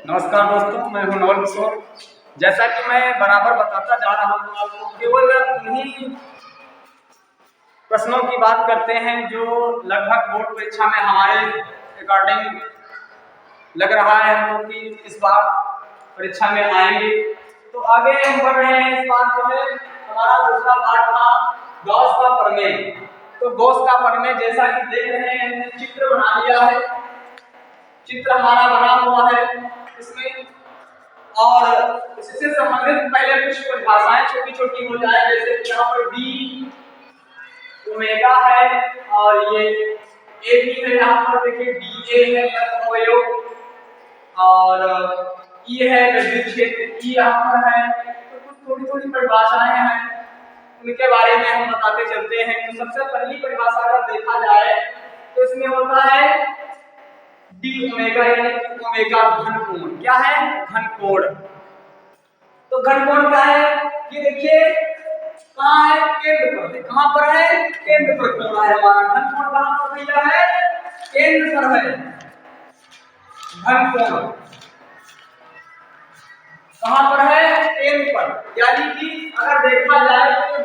नमस्कार दोस्तों, मैं हूं नवल किशोर। जैसा कि मैं बराबर बताता जा रहा हूं आपको, केवल उन्हीं प्रश्नों की बात करते हैं जो लगभग बोर्ड परीक्षा में हमारे अकॉर्डिंग लग रहा है हमको कि इस बार परीक्षा में आएंगे। तो आगे हम बढ़ रहे हैं। इस बार जो है हमारा दूसरा पार्ट था गॉस का प्रमेय। तो गॉस का प्रमेय जैसा कि देख रहे हैं, हमने चित्र बना लिया है। चित्र हमारा बना हुआ है इसमें, और इससे संबंधित पहले कुछ परिभाषाएं छोटी छोटी हो जाए। जैसे कि यहाँ पर डी ओमेगा है और ये ए भी है। यहाँ पर देखिए डी ए है अवयव, और ई है विद्युत क्षेत्र, ई यहाँ पर है। तो कुछ थोड़ी थोड़ी परिभाषाएं हैं, उनके बारे में हम बताते चलते हैं। तो सबसे पहली परिभाषा अगर देखा जाए तो इसमें होता है डी ओमेगा, यानी कि ओमेगा घन कोण। क्या है? घन कोण। तो घन कोण क्या है? ये देखिए कहाँ है? केंद्र पर है। कहाँ पर है? केंद्र पर कोण है हमारा। घन कोण कहाँ पर भैया है? केंद्र पर है घन कोण। कहाँ पर है? केंद्र पर। यानी कि अगर देखा जाए तो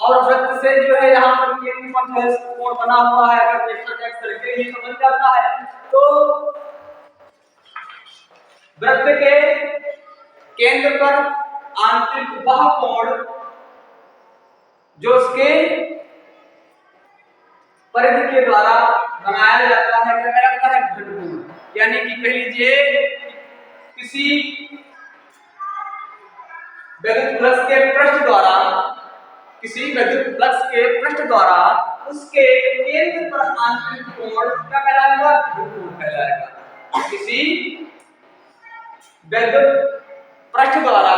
और वृत्त से जो है यहाँ पर केंद्र पर जो है कोण बना हुआ है। अगर देखा जाए सर्कल ही समझ जाता है। तो वृत्त के केंद्र पर आंतरिक वह कोण जो उसके परिधि के द्वारा बनाया जाता है, क्या कहलाता है? घन कोण। यानी कि कह लीजिए किसी विद्युत फ्लक्स के पृष्ठ द्वारा, किसी विद्युत फ्लक्स के पृष्ठ द्वारा उसके केंद्र पर आंतरिक कोण क्या कहलाएगा? घन कोण कहलाएगा। किसी विद्युत पृष्ठ द्वारा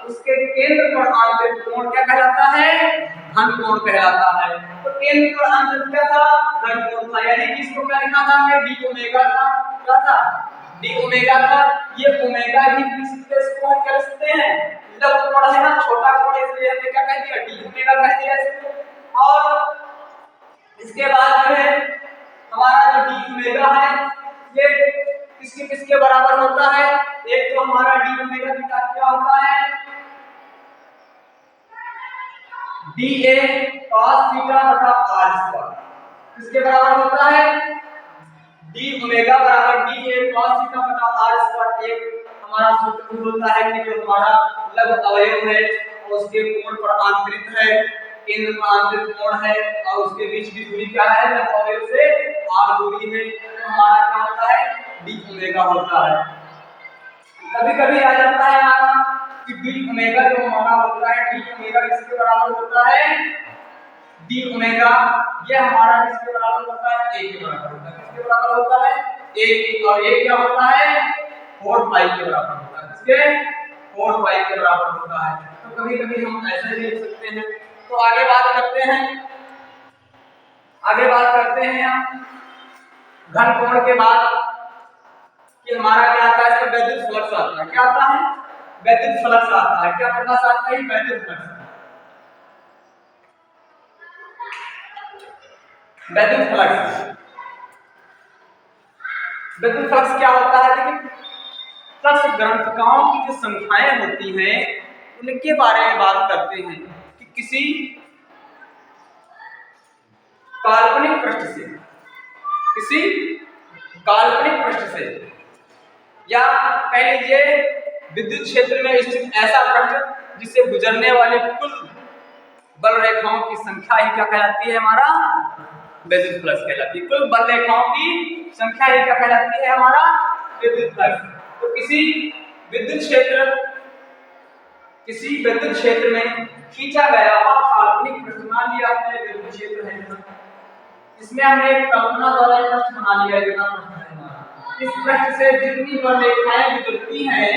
उसके केंद्र पर आंतरिक कोण क्या कहलाता है? घन कोण कहलाता है। तो केंद्र पर आंतरिक क्या था? घन कोण था। यानी कि इसको क्या लिखा था हमने? डी ओमेगा था। क्या था? डी ओमेगा था। ये ओमेगा ही किसके कोण कह सकते हैं? जब कोण है ना, छोटा कोण, इसलिए हमने क्या कह दिया? डी ओमेगा कह दिया इसको। और इसके बाद जो है हमारा जो डी ओमेगा है ये किसके किसके बराबर होता है? एक तो हमारा डी ओमेगा का क्या होता है? डी ए cos थीटा बटा r स्क्वायर। किसके बराबर होता है? डी ओमेगा बराबर डी ए cos थीटा बटा r स्क्वायर। एक हमारा सूत्र होता है कि जो हमारा लघु अवयव है और उसके कोण पर आंतरिक है, केंद्र पर आंतरिक कोण है और उसके बीच की दूरी क्या है? लघु अवयव से r दूरी है। तो हमारा क्या होता है? डी ओमेगा होता है। कभी कभी आ जाता है हमारा कि डी ओमेगा जो हमारा होता है, डी ओमेगा किसके बराबर होता है? डी ओमेगा ये हमारा किसके बराबर होता है? a के बराबर होता है। किसके बराबर होता है? a के। और a क्या होता है? 4 पाई के बराबर होता है। किसके? 4 पाई के बराबर होता है। तो कभी कभी हम ऐसे भी लिख सकते हैं। तो आगे बात करते हैं हम घन कोण के बाद कि हमारा क्या आता है? इसका वैद्युत फ्लक्स आता है। क्या आता है? वैद्युत फ्लक्स आता है। क्या प्रकाश आता है? वैद्युत फ्लक्स। वैद्युत फ्लक्स, वैद्युत फ्लक्स क्या होता है? देखिए फ्लक्स ग्रंथिकाओं की जो संख्याएं होती हैं उनके बारे में बात करते हैं कि किसी काल्पनिक पृष्ठ से, किसी काल्पनिक पृष्ठ से, या कह लीजिए विद्युत क्षेत्र में स्थित ऐसा पृष्ठ जिससे गुजरने वाले कुल बल रेखाओं की संख्या ही क्या कहलाती है? हमारा विद्युत फ्लक्स कहलाती है। कुल बल रेखाओं की संख्या ही क्या कहलाती है? हमारा विद्युत फ्लक्स। तो किसी विद्युत क्षेत्र में खींचा गया हुआ काल्पनिक पृष्ठ, मान लिया हमने विद्युत क्षेत्र है, इसमें हमने एक कल्पना द्वारा पृष्ठ बना लिया है। इस पृष्ठ से जितनी बल रेखाएं गुजरती हैं,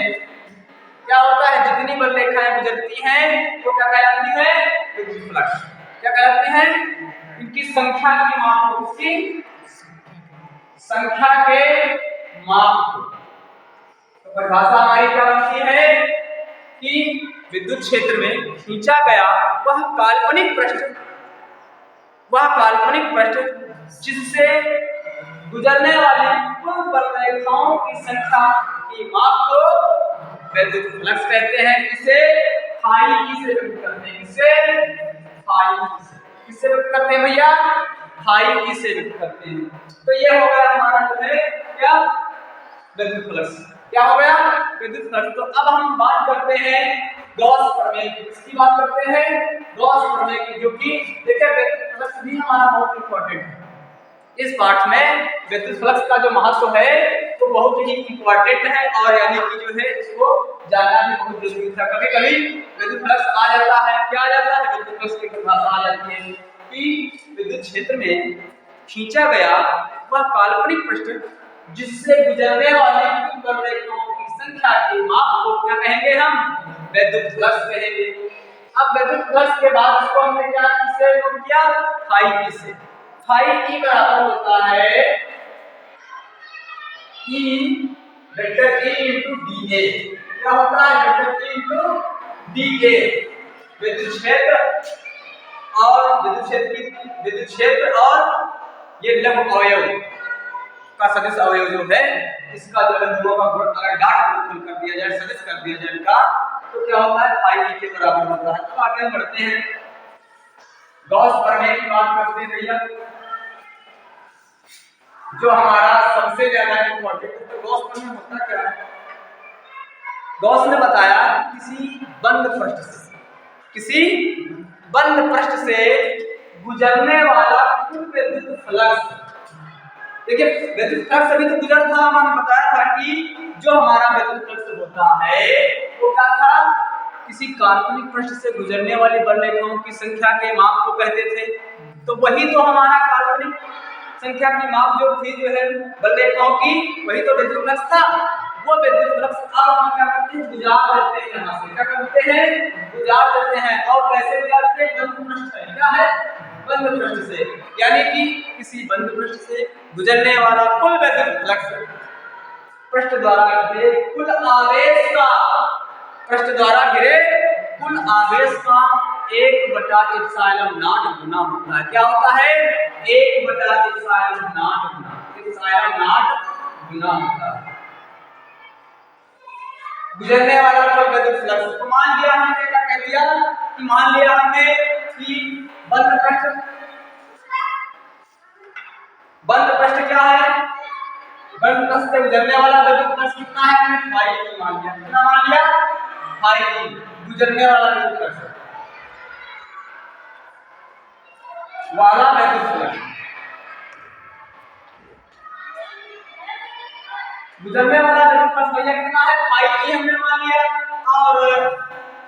क्या होता है? जितनी बल रेखाएं गुजरती हैं वो क्या कहलाती है? विद्युत फ्लक्स। क्या कहलाती है? इनकी संख्या की माप को, इसकी संख्या के माप को। तो परिभाषा हमारी क्या बनती है कि विद्युत क्षेत्र में खींचा गया वह काल्पनिक पृष्ठ जिससे गुजरने वाली कुल बलरेखाओं की संख्या की माप को विद्युत फ्लक्स कहते हैं। इसे फाई ई से व्यक्त करते हैं। किससे व्यक्त करते हैं भैया? फाई ई से व्यक्त करते हैं। तो ये हो गया हमारा जो है क्या, विद्युत फ्लक्स। क्या हो गया? विद्युत फ्लक्स। तो अब हम बात करते हैं गॉस प्रमेय की। किसकी बात करते हैं? गॉस प्रमेय की, जो कि देखिए विद्युत फ्लक्स भी हमारा बहुत इंपॉर्टेंट है। इस पाठ में विद्युत फ्लक्स का जो महत्व है वो बहुत ही इंपॉर्टेंट है, और यानी कि जो है इसको जानना भी बहुत जरूरी था। कभी कभी विद्युत फ्लक्स आ जाता है, क्या आ जाता है? विद्युत फ्लक्स की परिभाषा आ जाती है कि विद्युत क्षेत्र में खींचा गया वह काल्पनिक पृष्ठ जिससे गुजरने वाली कुल बलरेखाओं की संख्या के माप को क्या कहेंगे? हम विद्युत फ्लक्स कहेंगे। अब विद्युत फ्लक्स के बाद इसको हमने क्या किससे नोट किया? फाई ई से। फाई ई बराबर होता है E vector A into D A. क्या होता है? Vector A into D A. विद्युत क्षेत्र और ये लंब अवयव का सदिश अवयव जो है इसका जो बिंदुओं का गुण अगर डॉट गुणनफल कर दिया जाए, सदिश कर दिया जाए इनका, तो क्या होता है? फाई ई के बराबर होता है। तो आगे बढ़ते हैं, गॉस प्रमेय की बात करते हैं भैया, जो हमारा सबसे ज्यादा इंपॉर्टेंट है। तो गॉस प्रमेय होता क्या है? गॉस ने बताया किसी बंद पृष्ठ से गुजरने वाला कुल विद्युत फ्लक्स। देखिए विद्युत फ्लक्स अभी तो गुजर था, हमने बताया था कि जो हमारा विद्युत फ्लक्स होता है वो क्या था? किसी काल्पनिक पृष्ठ से गुजरने वाली बलरेखाओं की संख्या के माप को कहते थे। तो वही तो हमारा काल्पनिक संख्या की माप जो थी, जो है बलरेखाओं की, वही तो विद्युत फ्लक्स था। वो विद्युत फ्लक्स अब हम क्या करते हैं? गुजार देते हैं यहाँ से। क्या करते हैं? गुजार देते हैं। और कैसे गुजारते हैं? बंद पृष्ठ है। क्या है? बंद पृष्ठ से। यानी कि किसी बंद पृष्ठ से गुजरने वाला कुल विद्युत फ्लक्स पृष्ठ द्वारा घिरे कुल आवेश का, पृष्ठ द्वारा घिरे कुल आवेश का 1/एप्सिलॉन नॉट गुना होता है। क्या होता है? 1/एप्सिलॉन नॉट गुना होता है गुजरने वाला कुल विद्युत फ्लक्स। तो मान लिया हमने, क्या कह दिया कि मान लिया हमने कि बंद पृष्ठ क्या है? बंद पृष्ठ से गुजरने वाला विद्युत फ्लक्स कितना है? हमने फाई ई मान लिया। कितना मान लिया? फाई ई, गुजरने वाला विद्युत फ्लक्स वाला विद्युत फ्लक्स, गुजरने वाला विद्युत फ्लक्स भैया कितना है? फाई ई हमने मान लिया। और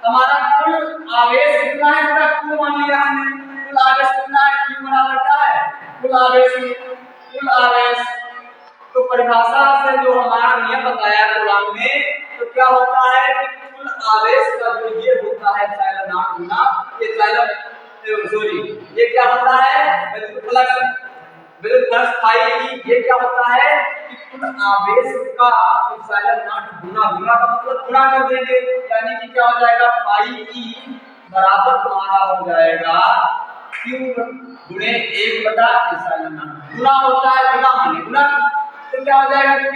हमारा कुल आवेश कितना है? इसका कुल मान लिया हमने। कुल आवेश कितना है? Q बराबर क्या है? कुल आवेश। तो परिभाषा से जो हमारा नियम बताया कूलॉम में, तो क्या होता है कि कुल आवेश का जो ये होता है एप्सिलॉन नॉट गुना ये क्या होता है? विद्युत फ्लक्स फाई ई। ये क्या होता है कि कुल आवेश का एप्सिलॉन नॉट गुना का मतलब गुना कर देंगे, यानी कि क्या हो जाएगा? फाई ई बराबर तुम्हारा हो जाएगा Q गुणे 1/एप्सिलॉन नॉट। गुना होता है, गुना माने गुना, तो क्या हो जाएगा? Q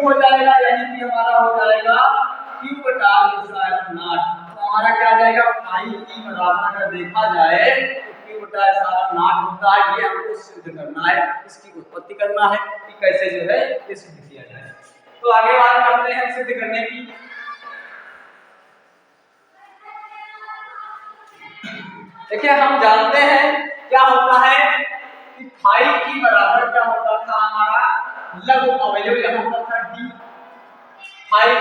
हो जाएगा, यानी कि हमारा हो जाएगा Q/एप्सिलॉन नॉट। तो हमारा क्या आ जाएगा? फाई ई बराबर अगर देखा जाए तो Q/एप्सिलॉन नॉट होता है। ये हमको सिद्ध करना है, इसकी उत्पत्ति करना है कि कैसे जो है ये सिद्ध किया जाए। तो आगे बात करते हैं सिद्ध करने की। देखिए हम जानते हैं क्या होता है कि फाई ई बराबर क्या होता था? हमारा लघु अवयव यहाँ होता था डी फाई।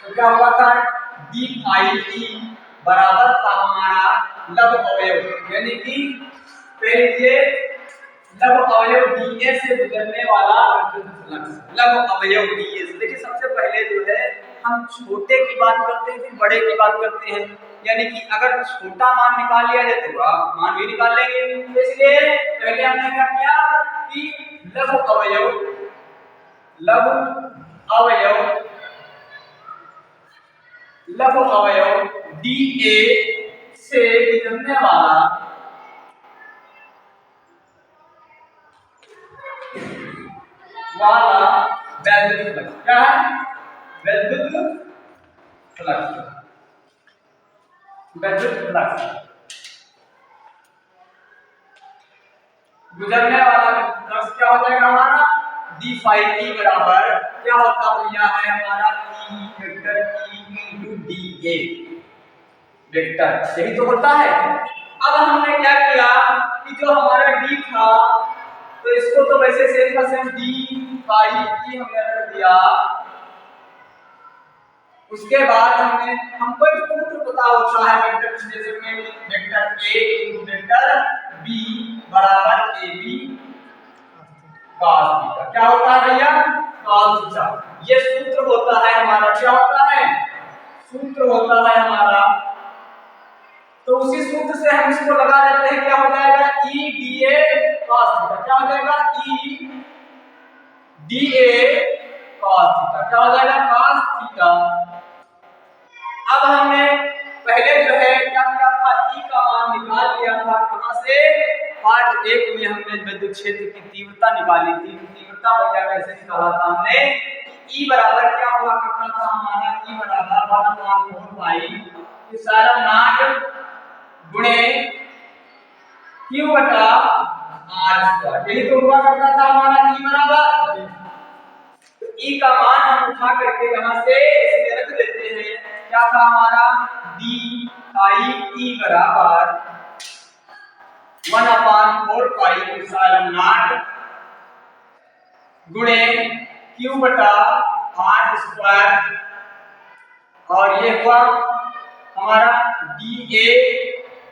तो क्या हुआ था? डी फाई ई बराबर था हमारा लघु अवयव, यानी कि पहले लघु अवयव डी ए से गुजरने वाला विद्युत फ्लक्स, लघु अवयव डी ए से। देखिए सबसे पहले जो है हम छोटे की बात करते हैं, फिर बड़े की बात करते हैं। यानी कि अगर छोटा मान निकाल लिया जाए तो आप मान भी निकाल लेंगे। इसलिए पहले हमने क्या किया कि लघु अवयव डी ए से गुजरने वाला वाला वैद्युत फ्लक्स। क्या है? वैद्युत फ्लक्स। वैद्युत फ्लक्स गुजरने वाला फ्लक्स क्या हो जाएगा हमारा? डी फाई ई बराबर क्या होता भैया है हमारा E vector E into D A vector. यही तो होता है। अब हमने क्या किया कि जो हमारा डी था तो इसको तो वैसे सेम का सेम डी फाई ई हमने रख दिया। उसके बाद हमको एक सूत्र पता होता है वेक्टर जैसे में vector A into vector B बराबर ए बी cos थीटा। क्या होता है भैया? cos theta. ये सूत्र होता है हमारा। क्या होता है? सूत्र होता है हमारा। तो उसी सूत्र से हम इसको लगा देते हैं। क्या हो जाएगा? E D A cos theta. क्या हो जाएगा? E D A cos theta. क्या हो जाएगा? cos theta. अब हमने पहले जो है क्या किया था? ई का मान निकाल लिया था। कहां से? पार्ट 1 में हमने विद्युत क्षेत्र की तीव्रता निकाली थी। तीव्रता भैया कैसे निकाला था हमने? ई बराबर क्या हुआ करता था हमारा? ई बराबर 1/4 पाई एप्सिलॉन नॉट गुणे q बटा r स्क्वायर। यही तो हुआ करता था हमारा ई बराबर। तो ई का मान हम उठा करके यहां से इसमें रख देते हैं। क्या था हमारा? डी आई ई बराबर 1/4 पाई एप्सिलॉन नॉट गुणे q बटा r स्क्वायर। और ये हुआ हमारा डी ए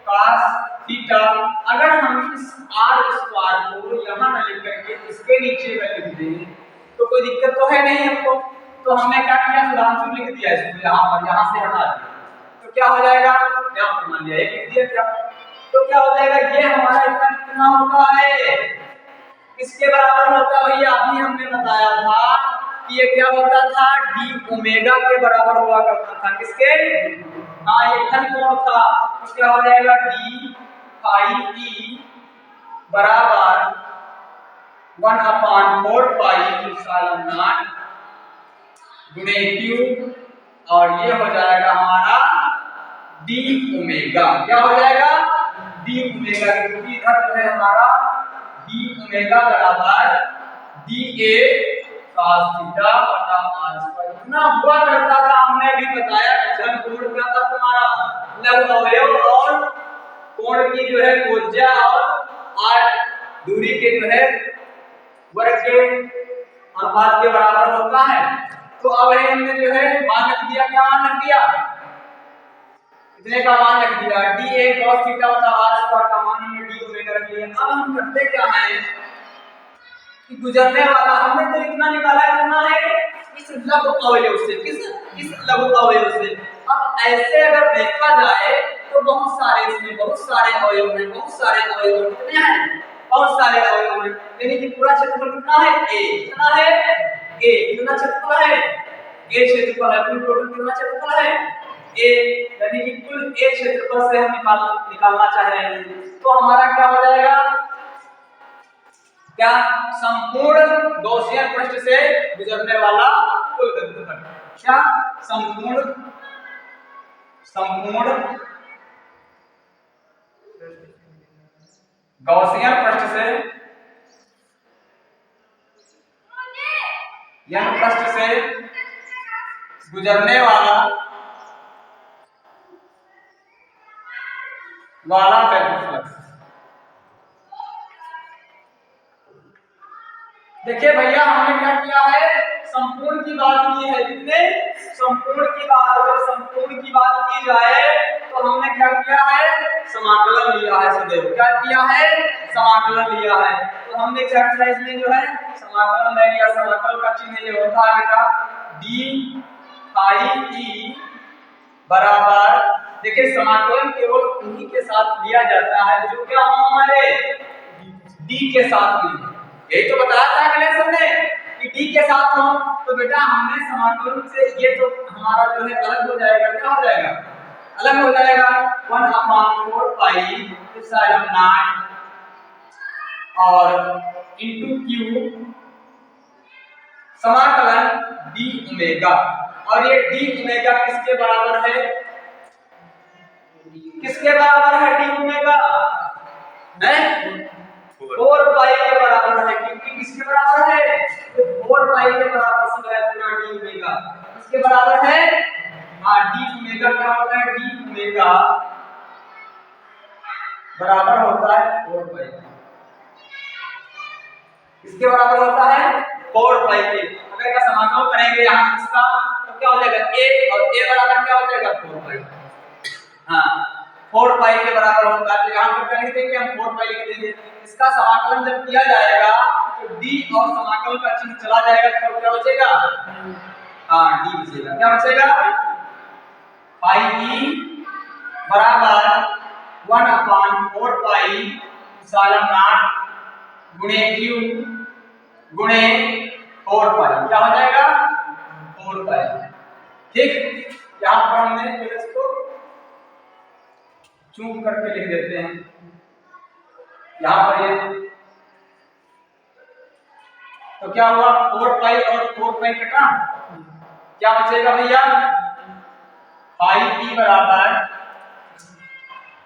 cos थीटा। अगर हम इस r स्क्वायर को यहां न लिख करके इसके नीचे में लिख दें तो कोई दिक्कत तो है नहीं हमको। तो हमने क्या किया? सुधांशु लिख दिया इसको यहाँ पर, यहाँ से हटा दिया। तो क्या हो जाएगा? यहाँ पर मान लिया एक लिख दिया। क्या तो क्या हो जाएगा? ये हमारा इतना कितना होता है? किसके बराबर होता है भैया? अभी हमने बताया था कि ये क्या होता था? डी ओमेगा के बराबर हुआ करता था। किसके? हाँ, ये घन कोण था। तो क्या हो जाएगा? डी फाई ई बराबर 1/4 पाई एप्सिलॉन नॉट गुणे q। और ये हो जाएगा हमारा डी ओमेगा। क्या हो जाएगा? D omega. क्योंकि इधर जो है हमारा डी ओमेगा बराबर डी ए cos थीटा बटा r स्क्वायर। इतना हुआ करता था। हमने भी बताया कि घन कोण क्या था तुम्हारा? लघु अवयव और कोण की जो है त्रिज्या और r दूरी के जो है वर्ग के अनुपात के बराबर होता है। तो अब हमने जो है मान रख दिया। क्या मान रख दिया? इतने का मान रख दिया। डी ए cos थीटा बटा r स्क्वायर का मान हमने डी ओमेगा रख लिया। अब हम करते क्या है कि गुजरने वाला हमने तो इतना निकाला करना है इस लघु अवयव से। इस लघु अवयव से। अब ऐसे अगर देखा जाए तो बहुत सारे इसमें बहुत सारे अवयव हैं। बहुत सारे अवयव कितने हैं? बहुत सारे अवयव हैं। यानी कि पूरा क्षेत्रफल कितना है? a। कितना है? a। कितना क्षेत्रफल है? a क्षेत्रफल है। कुल टोटल कितना क्षेत्रफल है? a। यानी कि कुल a क्षेत्रफल से हम निकालना चाह रहे हैं। तो हमारा क्या हो जाएगा? क्या? संपूर्ण गॉसियन पृष्ठ से गुजरने वाला कुल विद्युत। क्या? संपूर्ण गॉसियन पृष्ठ से यन पृष्ठ से गुजरने वाला विद्युत फ्लक्स। देखिए भैया हमने क्या किया है? संपूर्ण की बात की है। कितने? संपूर्ण की बात। अगर संपूर्ण की बात की जाए तो हमने क्या किया है? समाकलन लिया है सदैव। क्या किया है? समाकलन लिया है। तो हमने क्या किया इसमें जो है समाकलन ले लिया। समाकलन का चिन्ह ये होता है बेटा डी फाई ई बराबर। देखिए समाकलन केवल उन्हीं के साथ लिया जाता है जो क्या हो हमारे डी के साथ में। यही तो बताया था अगले सबने कि डी के साथ हो। तो बेटा हमने समाकलन से ये तो हमारा जो है अलग हो जाएगा। क्या हो जाएगा? अलग हो जाएगा। 1/4 पाई एप्सिलॉन नॉट और इनटू q समाकलन डी ओमेगा, और ये डी ओमेगा किसके बराबर है? किसके बराबर है डी ओमेगा? है 4 पाई के बराबर है, क्योंकि किसके बराबर है? 4 पाई के बराबर से पूरा डी ओमेगा किसके बराबर है? हाँ, डी ओमेगा क्या होता है? डी ओमेगा बराबर होता है 4 पाई। किसके बराबर होता है? 4 पाई के। अगर इसका समाकलन करेंगे यहाँ इसका तो क्या हो जाएगा? a, और a बराबर क्या हो जाएगा? 4 पाई। हाँ, 4 पाई के बराबर होता है, तो यहाँ पर क्या लिख देंगे हम? 4 पाई लिख देंगे। इसका समाकलन जब किया जाएगा तो d और समाकलन का चिन्ह चला जाएगा, तो क्या बचेगा? हाँ, d बचेगा। क्या बचेगा? पाई e बराबर 1/4 पाई एप्सिलॉन नॉट गुणे q गुणे 4 पाई। क्या हो जाएगा? 4 पाई। ठीक, यहाँ पर हमने इसको चूक करके लिख देते हैं। यहाँ पर ये तो क्या हुआ? 4 पाई और 4 पाई कटा, क्या बचेगा भैया? पाई e बराबर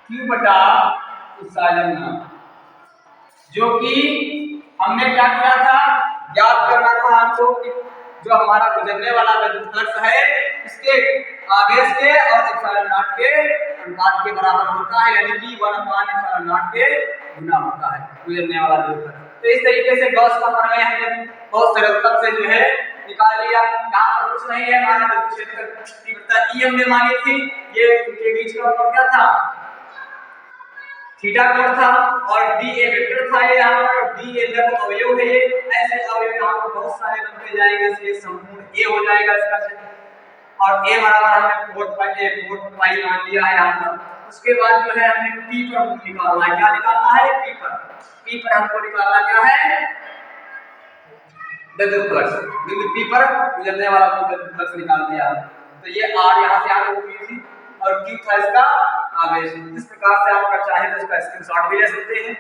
q बटा एप्सिलॉन नॉट, जो कि हमने क्या किया था? याद करना था हमको कि जो हमारा गुजरने वाला विद्युत फ्लक्स है इसके आवेश के और एप्सिलॉन नॉट के अनुपात के बराबर होता है, यानी कि 1/एप्सिलॉन नॉट के गुना होता है गुजरने वाला विद्युत फ्लक्स। तो इस तरीके से गॉस का प्रमेय हमने बहुत सरलता से जो है निकाल लिया। यहाँ पर कुछ नहीं है, हमारा विद्युत क्षेत्र की तीव्रता E हमने मानी थी, ये इनके बीच का कोण क्या था? थीटा कोण था, और d a वेक्टर था। ये यहाँ पर d a लघु अवयव है, ये ऐसे अवयव यहाँ पर बहुत सारे बनते जाएंगे, ये संपूर्ण a हो जाएगा इसका क्षेत्र, और a बराबर हमने 4 पाई मान लिया है यहाँ पर। उसके बाद जो है हमने p पर निकालना है। क्या निकालना है? p पर हमको निकालना क्या है? विद्युत फ्लक्स। बिंदु p पर गुजरने वाला विद्युत फ्लक्स निकाल दिया। तो ये r यहाँ से आगे हुई थी और q था इसका आवेश। इस प्रकार से आप अगर चाहे तो इसका स्क्रीनशॉट भी ले सकते हैं।